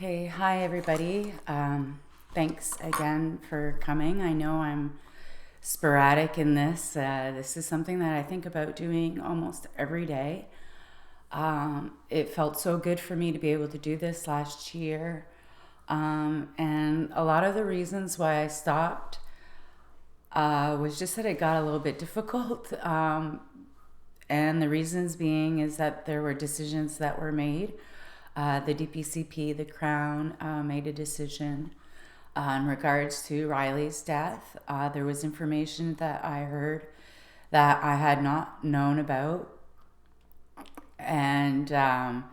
Okay, hi everybody. Thanks again for coming. I know I'm sporadic in this. This is something that I think about doing almost every day. It felt so good for me to be able to do this last year. And a lot of the reasons why I stopped was just that it got a little bit difficult. And the reasons being is that there were decisions that were made. The DPCP, the Crown, made a decision in regards to Riley's death. There was information that I heard that I had not known about. And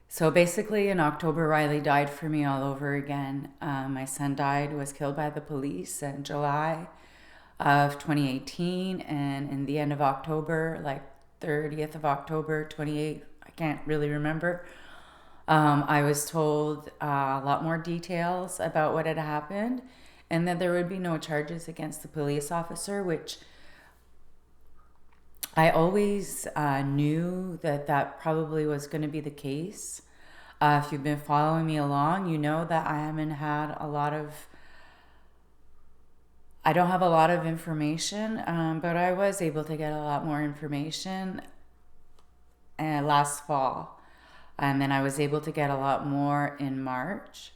so basically in October, Riley died for me all over again. My son was killed by the police in July of 2018. And in the end of October, like 30th of October, 28th, I can't really remember. I was told a lot more details about what had happened and that there would be no charges against the police officer, which I always knew that that probably was going to be the case. If you've been following me along, you know that I don't have a lot of information, but I was able to get a lot more information last fall. And then I was able to get a lot more in March.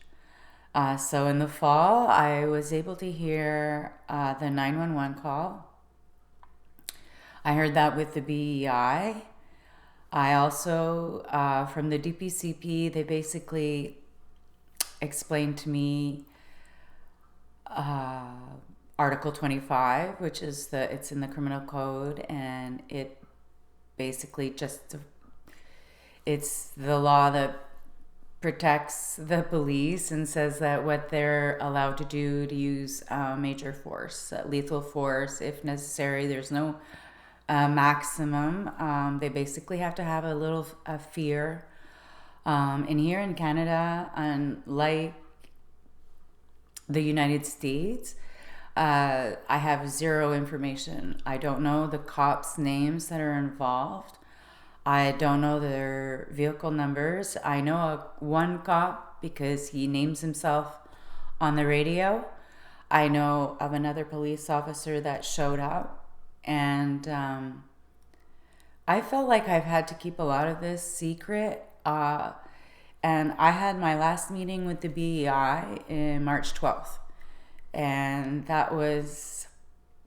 So in the fall, I was able to hear the 911 call. I heard that with the BEI. I also, from the DPCP, they basically explained to me Article 25, which is it's in the criminal code, and it basically it's the law that protects the police and says that what they're allowed to do to use major force, lethal force if necessary. There's no maximum. They basically have to have a little fear. And here in Canada, unlike the United States, I have zero information. I don't know the cops' names that are involved. I don't know their vehicle numbers. I know one cop because he names himself on the radio. I know of another police officer that showed up. And I felt like I've had to keep a lot of this secret. And I had my last meeting with the BEI in March 12th. And that was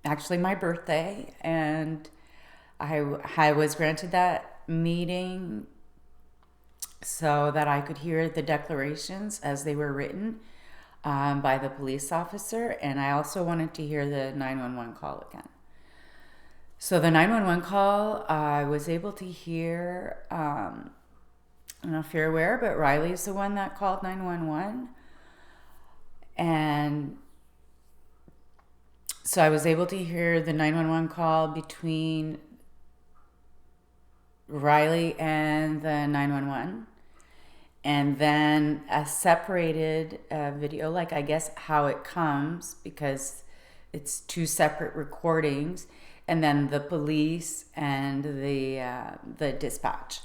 actually my birthday. And I was granted that meeting so that I could hear the declarations as they were written by the police officer. And I also wanted to hear the 911 call again. So the 911 call, I was able to hear, I don't know if you're aware, but Riley's the one that called 911. And so I was able to hear the 911 call between Riley and the 911, and then a separated video, like I guess how it comes, because it's two separate recordings, and then the police and the dispatch.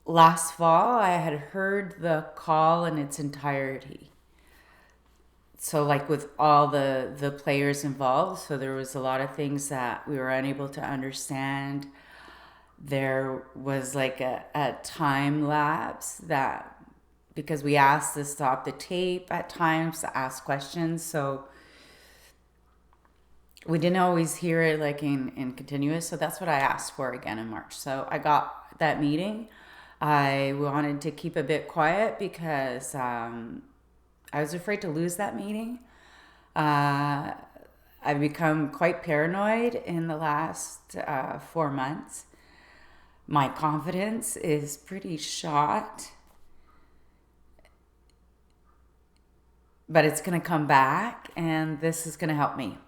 Last fall, I had heard the call in its entirety. So like with all the players involved, so there was a lot of things that we were unable to understand. There was like a time lapse that, because we asked to stop the tape at times to ask questions, so we didn't always hear it like in continuous. So that's what I asked for again in March. So I got that meeting. I wanted to keep a bit quiet because I was afraid to lose that meeting. I've become quite paranoid in the last 4 months. My confidence is pretty shot, but it's going to come back, and this is going to help me.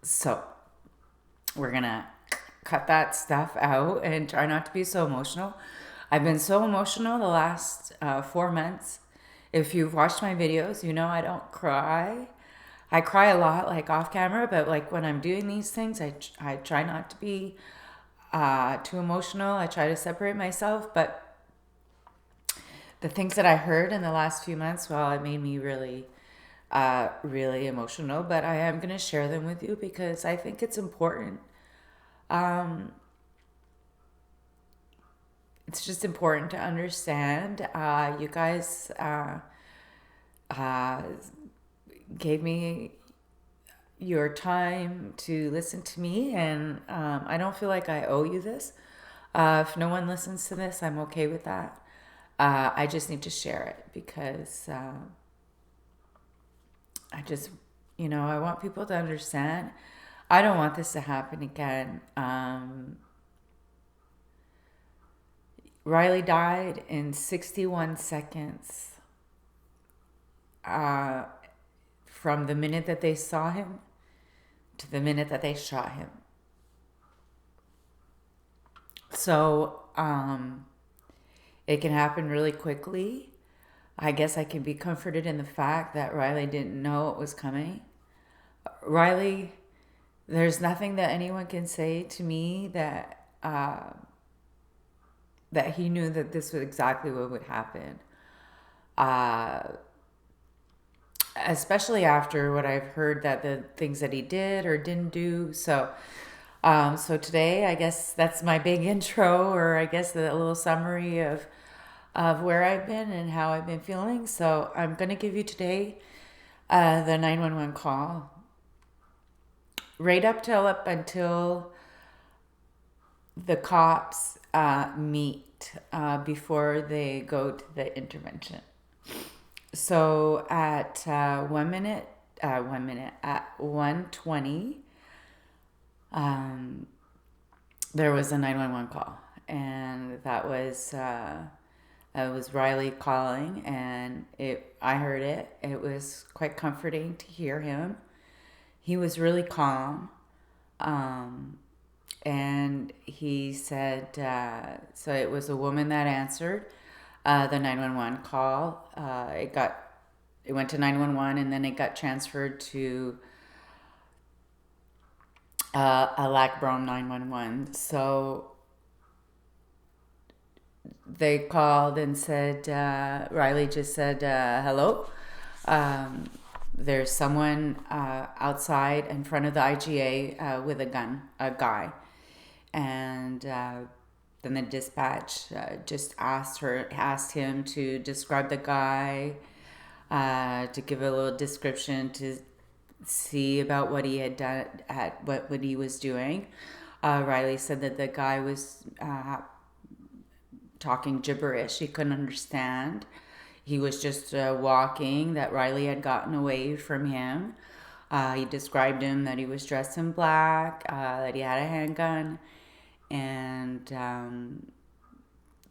So we're going to cut that stuff out and try not to be so emotional. I've been so emotional the last 4 months. If you've watched my videos, you know I don't cry. I cry a lot, like off camera, but like when I'm doing these things, I try not to be too emotional. I try to separate myself, but the things that I heard in the last few months, well, it made me really, really emotional. But I am going to share them with you because I think it's important. Um, it's just important to understand. You guys uh, gave me your time to listen to me, and I don't feel like I owe you this. If no one listens to this, I'm okay with that. I just need to share it because I just, I want people to understand. I don't want this to happen again. Riley died in 61 seconds uh, from the minute that they saw him to the minute that they shot him. So it can happen really quickly. I guess I can be comforted in the fact that Riley didn't know it was coming. Riley, there's nothing that anyone can say to me that he knew that this was exactly what would happen. Uh, Especially after what I've heard that the things that he did or didn't do. So today, I guess that's my big intro, or I guess the little summary of where I've been and how I've been feeling. So I'm gonna give you today the 911 call, right up until the cops meet before they go to the intervention. So at 1 minute at 1:20, there was a 911 call, and that was it was Riley calling, and I heard it. It was quite comforting to hear him. He was really calm, um, and he said, so it was a woman that answered the 911 call. It went to 911, and then it got transferred to a Lac-Brome 911. So they called and said, Riley just said, hello. There's someone outside in front of the IGA with a gun, a guy. And then the dispatch just asked him to describe the guy, to give a little description, to see about what he had done, what he was doing. Riley said that the guy was talking gibberish. He couldn't understand. He was just walking, that Riley had gotten away from him. He described him that he was dressed in black, that he had a handgun, and the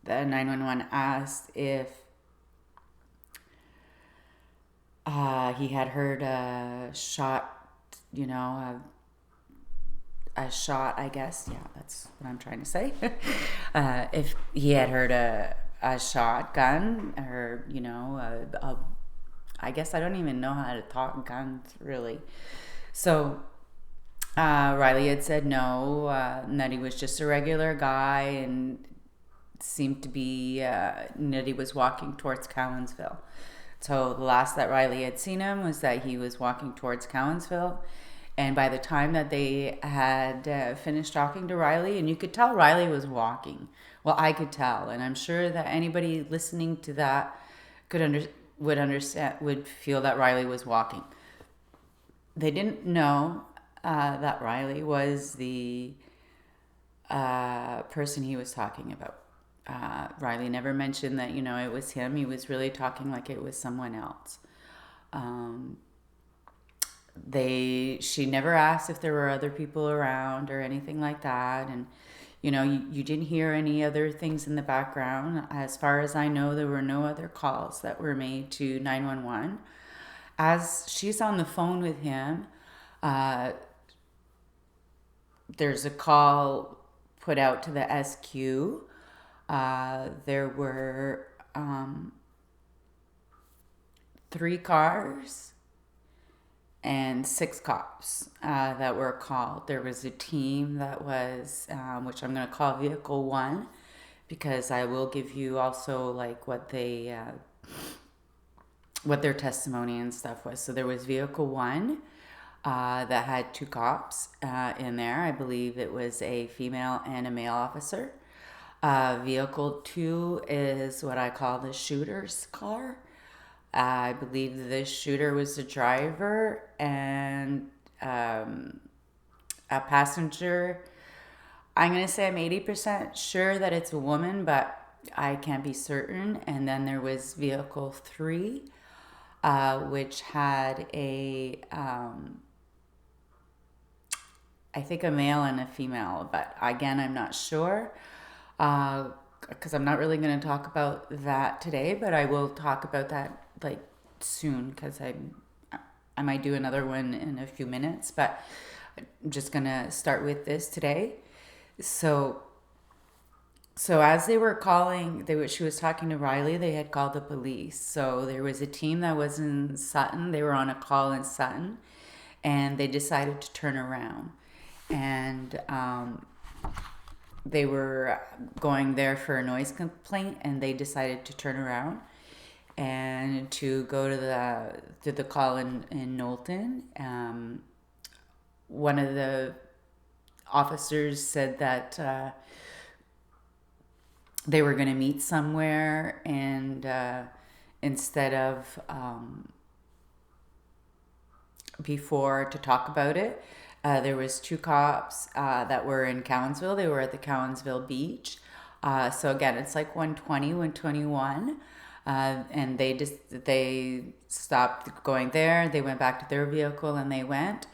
911 asked if he had heard a shot, a shot, I guess. Yeah, that's what I'm trying to say. If he had heard a shotgun, or, I guess I don't even know how to talk guns, really. So Riley had said no, and that he was just a regular guy, and seemed to be that he was walking towards Cowansville. So the last that Riley had seen him was that he was walking towards Cowansville. And by the time that they had finished talking to Riley, and you could tell Riley was walking. Well, I could tell, and I'm sure that anybody listening to that would feel that Riley was walking. They didn't know that Riley was the person he was talking about. Riley never mentioned that, it was him. He was really talking like it was someone else. She never asked if there were other people around or anything like that. And, you didn't hear any other things in the background. As far as I know, there were no other calls that were made to 911. As she's on the phone with him, there's a call put out to the SQ. There were 3 cars and 6 cops that were called. There was a team that was, which I'm going to call Vehicle 1, because I will give you also like what their testimony and stuff was. So there was vehicle one that had two cops in there. I believe it was a female and a male officer. Vehicle two is what I call the shooter's car. I believe the shooter was the driver and a passenger. I'm going to say I'm 80% sure that it's a woman, but I can't be certain. And then there was vehicle three, which had I think a male and a female, but again, I'm not sure because I'm not really going to talk about that today, but I will talk about that like soon because I might do another one in a few minutes, but I'm just going to start with this today. So as they were calling, she was talking to Riley. They had called the police. So there was a team that was in Sutton. They were on a call in Sutton, and they decided to turn around. And they were going there for a noise complaint, and they decided to turn around and to go to the call in Knowlton. One of the officers said that they were going to meet somewhere, and instead of before to talk about it, there was two cops that were in Cowansville. They were at the Cowansville beach. So again, it's like 120, 121. And they stopped going there. They went back to their vehicle and they went.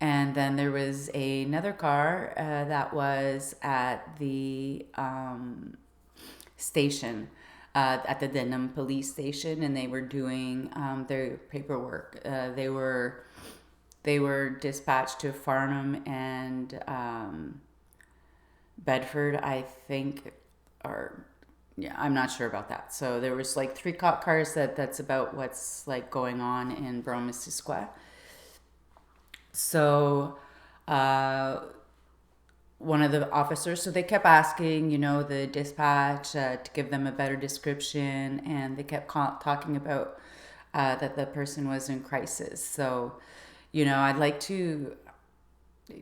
And then there was another car that was at the station, at the Denham police station, and they were doing their paperwork. They were dispatched to Farnham and Bedford, I think, or yeah, I'm not sure about that. So there was like three cop cars. That's about what's like going on in Brome-Missisquoi. So one of the officers, so they kept asking, the dispatch to give them a better description, and they kept talking about that the person was in crisis. So, I'd like to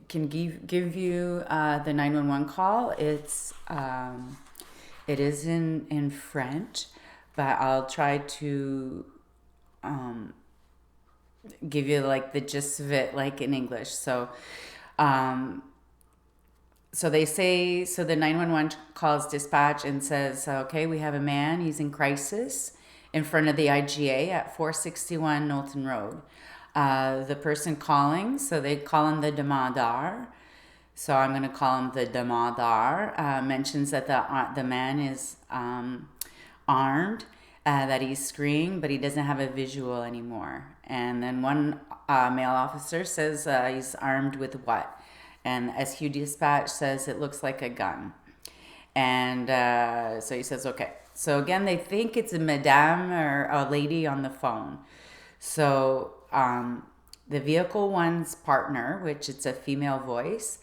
can give you the 911 call. It is in French, but I'll try to give you like the gist of it like in English. So they say, so the 911 calls dispatch and says, okay, we have a man, he's in crisis in front of the IGA at 461 Knowlton Road. The person calling, so they call him the demandeur. So I'm going to call him the demandeur. Mentions that the man is armed, that he's screaming, but he doesn't have a visual anymore. And then one male officer says he's armed with what? And SQ Dispatch says it looks like a gun. And so he says, okay. So again, they think it's a madame or a lady on the phone. So the vehicle one's partner, which it's a female voice,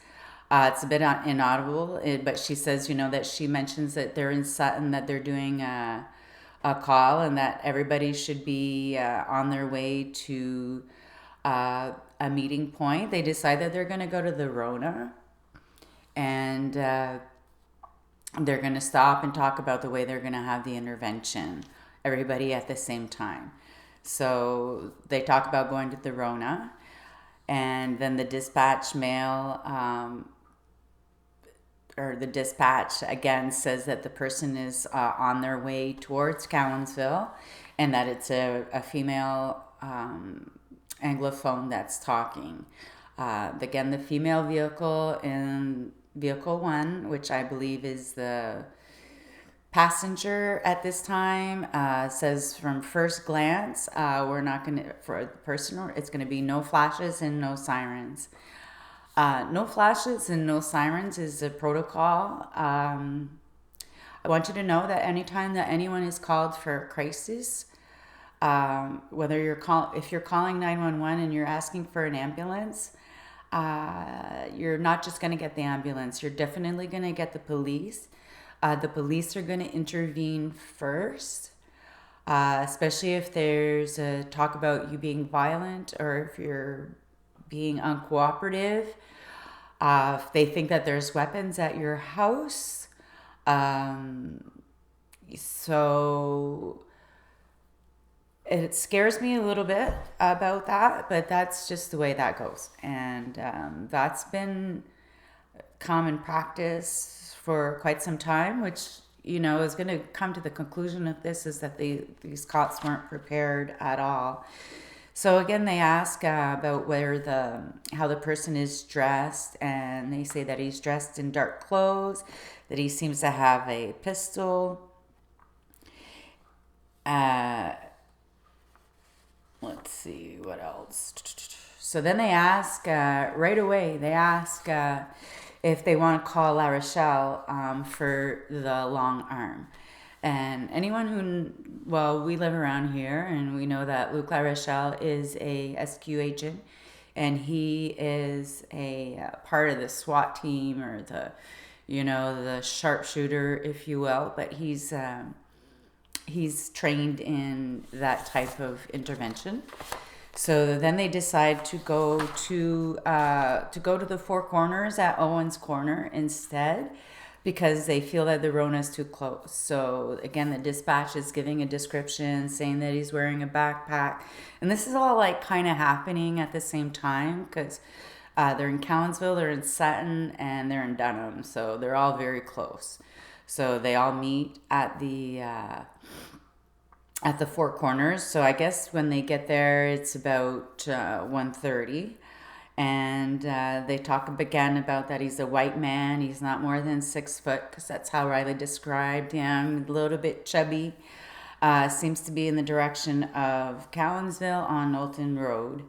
it's a bit inaudible, but she says, that she mentions that they're in Sutton, that they're doing a call, and that everybody should be on their way to a meeting point. They decide that they're going to go to the Rona, and they're going to stop and talk about the way they're going to have the intervention, everybody at the same time. So they talk about going to the Rona, and then the dispatch male or the dispatch again says that the person is on their way towards Cowansville, and that it's a female Anglophone that's talking. Again, the female vehicle in vehicle one, which I believe is the passenger at this time, says from first glance, we're not going to, for the person, it's going to be no flashes and no sirens. No flashes and no sirens is the protocol. I want you to know that anytime that anyone is called for a crisis, whether if you're calling 911 and you're asking for an ambulance, you're not just going to get the ambulance. You're definitely going to get the police. The police are going to intervene first, especially if there's a talk about you being violent or if you're being uncooperative. If they think that there's weapons at your house. So it scares me a little bit about that, but that's just the way that goes. And that's been common practice for quite some time, which, is going to come to the conclusion of this is that these cops weren't prepared at all. So again, they ask about how the person is dressed, and they say that he's dressed in dark clothes, that he seems to have a pistol. Let's see what else. So then they ask right away. They ask if they want to call La Rochelle for the long arm. And anyone we live around here, and we know that Luc La Rochelle is a SQ agent, and he is a part of the SWAT team, or the sharpshooter, if you will. But he's trained in that type of intervention. So then they decide to go to the Four Corners at Owens Corner instead, because they feel that the Rona is too close. So again, the dispatch is giving a description saying that he's wearing a backpack, and this is all like kind of happening at the same time, because they're in Cowansville, they're in Sutton, and they're in Dunham, so they're all very close. So they all meet at the Four Corners. So I guess when they get there, it's about 1:30. And they talk again about that he's a white man. He's not more than 6 foot, because that's how Riley described him. A little bit chubby. Seems to be in the direction of Cowansville on Knowlton Road.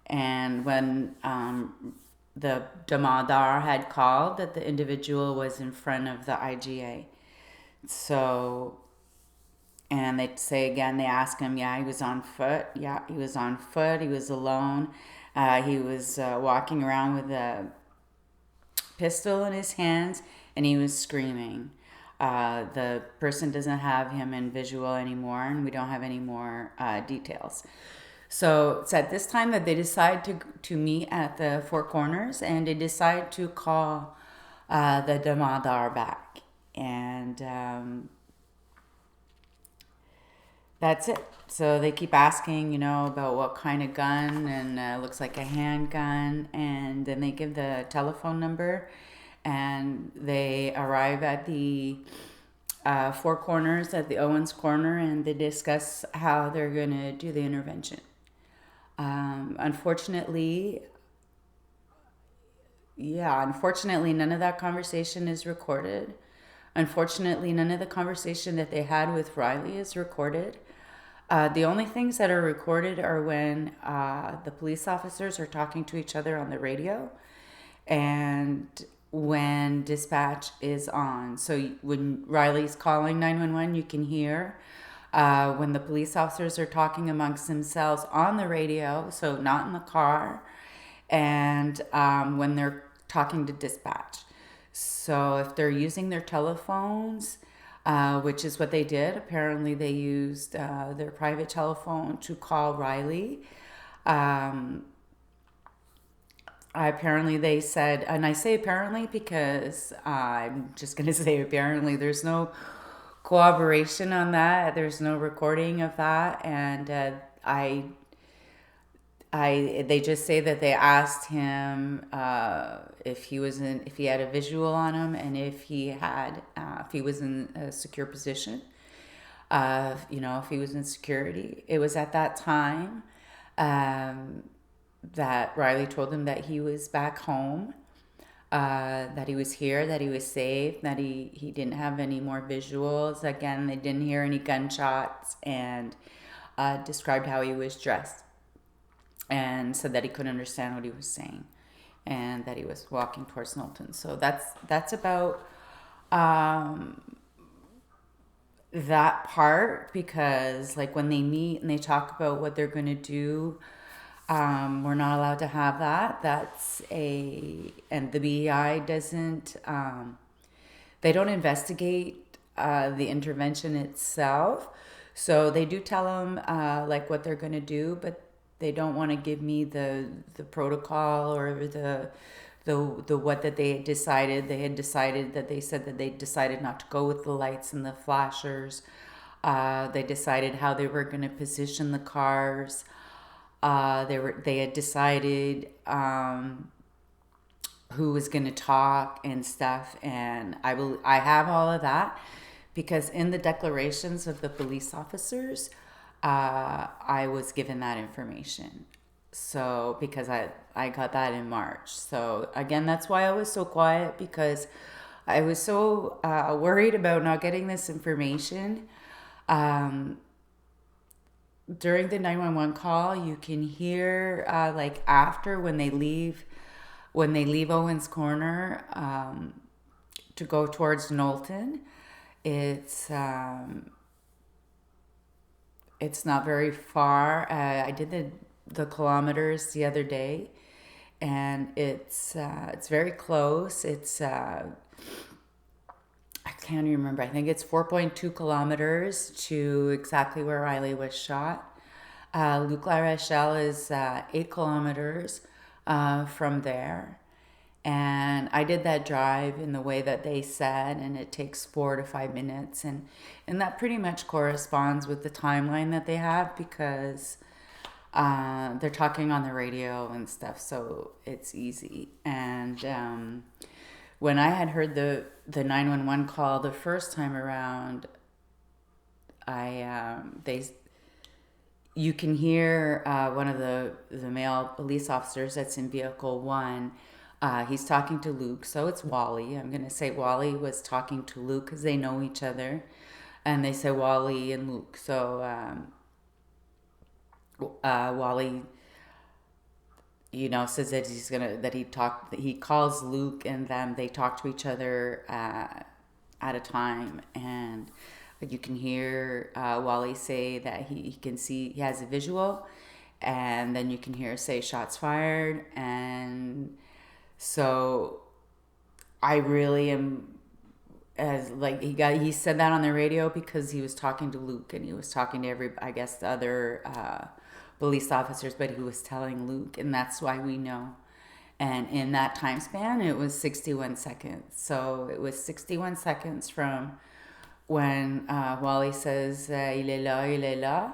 And when the Damodar had called, that the individual was in front of the IGA. So, and they say again, they ask him, yeah, he was on foot. Yeah, he was on foot. He was alone. He was walking around with a pistol in his hands, and he was screaming. The person doesn't have him in visual anymore, and we don't have any more details. So it's at this time that they decide to meet at the Four Corners, and they decide to call the Damodar back. And that's it. So they keep asking, about what kind of gun, and looks like a handgun. And then they give the telephone number, and they arrive at the Four Corners at the Owens Corner, and they discuss how they're going to do the intervention. Unfortunately, none of that conversation is recorded. Unfortunately, none of the conversation that they had with Riley is recorded. The only things that are recorded are when the police officers are talking to each other on the radio, and when dispatch is on. So when Riley's calling 911, you can hear when the police officers are talking amongst themselves on the radio, so not in the car, and when they're talking to dispatch. So if they're using their telephones, which is what they did, apparently they used their private telephone to call Riley. Apparently they said, and I say apparently because I'm just going to say apparently, there's no corroboration on that. There's no recording of that. And they just say that they asked him if he had a visual on him, and if he was in a secure position, if he was in security. It was at that time that Riley told him that he was back home, that he was here, that he was safe, that he didn't have any more visuals. Again, they didn't hear any gunshots, and described how he was dressed, and said that he couldn't understand what he was saying, and that he was walking towards Knowlton. So that's about that part, because like when they meet and they talk about what they're going to do, we're not allowed to have that. And the BEI doesn't they don't investigate the intervention itself. So they do tell them like what they're going to do, but they don't want to give me the protocol or the what that they had decided. They had decided that they said that they decided not to go with the lights and the flashers. They decided how they were going to position the cars. They had decided who was going to talk and stuff, and I have all of that because in the declarations of the police officers, I was given that information. So because I got that in March. So again, that's why I was so quiet, because I was so worried about not getting this information. Um, During the 911 call, you can hear like after when they leave Owens Corner to go towards Knowlton. It's not very far. I did the kilometers the other day, and it's very close. I can't even remember. I think it's 4.2 kilometers to exactly where Riley was shot. Luc La Rochelle is 8 kilometers from there. And I did that drive in the way that they said, and it takes 4 to 5 minutes. And that pretty much corresponds with the timeline that they have, because they're talking on the radio and stuff, so it's easy. And when I had heard the 911 call the first time around, you can hear one of the male police officers that's in vehicle one. He's talking to Luke, so it's Wally. I'm gonna say Wally was talking to Luke because they know each other, and they say Wally and Luke. So Wally, says that he calls Luke, and then they talk to each other at a time. And you can hear Wally say that he can see, he has a visual, and then you can hear say shots fired. And so I really am, as like he said that on the radio because he was talking to Luke, and he was talking to I guess the other police officers, but he was telling Luke, and that's why we know. And in that time span, it was 61 seconds. So it was 61 seconds from when Wally says, il est là,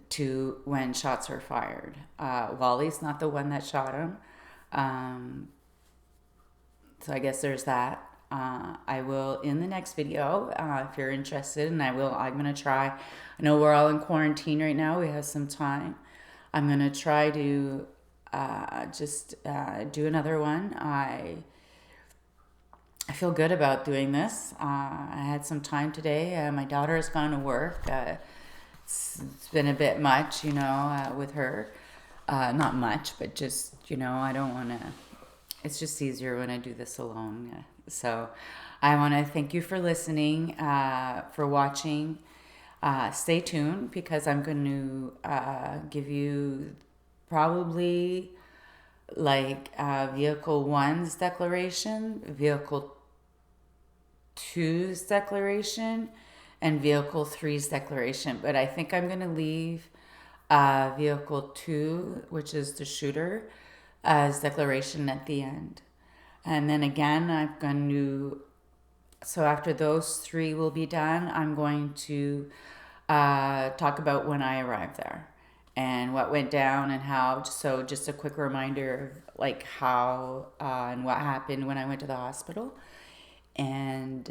to when shots are fired. Wally's not the one that shot him. So I guess there's that. I will, in the next video, if you're interested, and I'm going to try. I know we're all in quarantine right now. We have some time. I'm going to try to just do another one. I feel good about doing this. I had some time today. My daughter has gone to work. It's been a bit much, with her. Not much, but just, I don't want to. It's just easier when I do this alone. So I want to thank you for listening, for watching. Stay tuned, because I'm going to give you probably like vehicle one's declaration, vehicle two's declaration, and vehicle three's declaration. But I think I'm going to leave vehicle two, which is the shooter, as declaration at the end. And then again, I'm going to, so after those three will be done, I'm going to talk about when I arrived there and what went down and how. So just a quick reminder of like how and what happened when I went to the hospital, and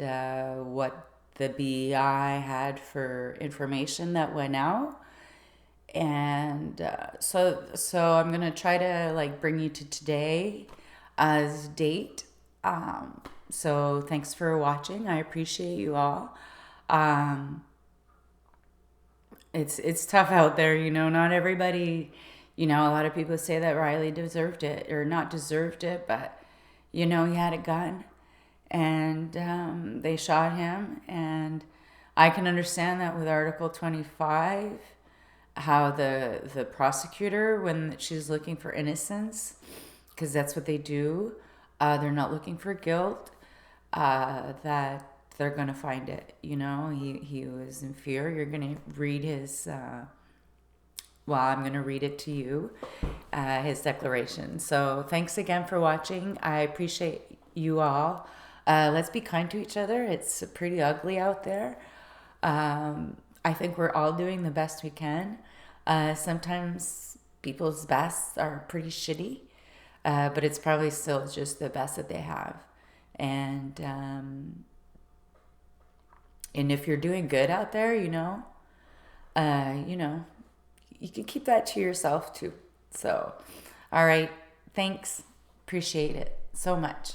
what the BI had for information that went out. And so I'm gonna try to like bring you to today as date. So thanks for watching. I appreciate you all. It's tough out there, not everybody, a lot of people say that Riley deserved it, or not deserved it, but he had a gun, and they shot him. And I can understand that with Article 25, how the prosecutor, when she's looking for innocence, because that's what they do, they're not looking for guilt. that they're going to find it. He was in fear. You're going to read his, well, I'm going to read it to you, his declaration. So thanks again for watching. I appreciate you all. Let's be kind to each other. It's pretty ugly out there. I think we're all doing the best we can. Sometimes people's bests are pretty shitty, but it's probably still just the best that they have. And if you're doing good out there, you can keep that to yourself too. So, all right, thanks. Appreciate it so much.